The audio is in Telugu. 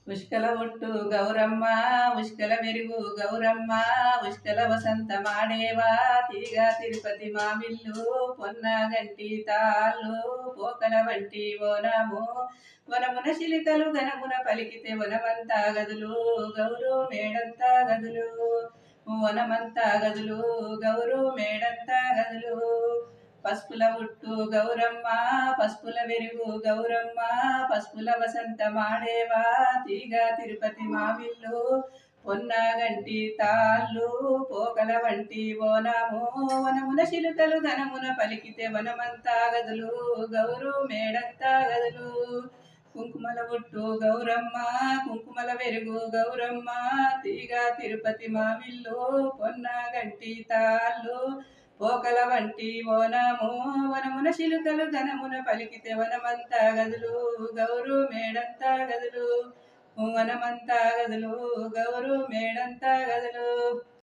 ఉష్కల ఒట్టు గౌరమ్మ ఉష్కల మెరుగు గౌరమ్మ ఉష్కల వసంత మాడేవా తీగ తిరుపతి మామిల్లు పొన్నగంటి తాళ్ళు పోకల వంటి ఓనము వనమున శిలికలు ఘనమున పలికితే వనమంతా గదులు గౌరు మేడంతా గదులు వనమంతా గదులు గౌరు మేడంతా గదులు పసుపుల ఉట్టు గౌరమ్మ పసుపుల వెరుగు గౌరమ్మ పసుపుల వసంత మాడేవా తీగ తిరుపతి మావిల్లు పొన్నగంటి తాళ్ళు పోకల వంటి ఓనము వనమున శిలుకలు ఘనమున పలికితే వనమంతా గదులు గౌరు మేడంతా గదులు కుంకుమల ఒట్టు గౌరమ్మ కుంకుమల వెరుగు గౌరమ్మ తీగ తిరుపతి మావిల్లు పొన్నగంటి తాళ్ళు పోకల వంటి ఓనము వనమున శిలుకలు ఘనమున పలికితే వనమంతా గదులు గౌరు మేడంతా గదులు వనమంతా గదులు గౌరు మేడంతా గదులు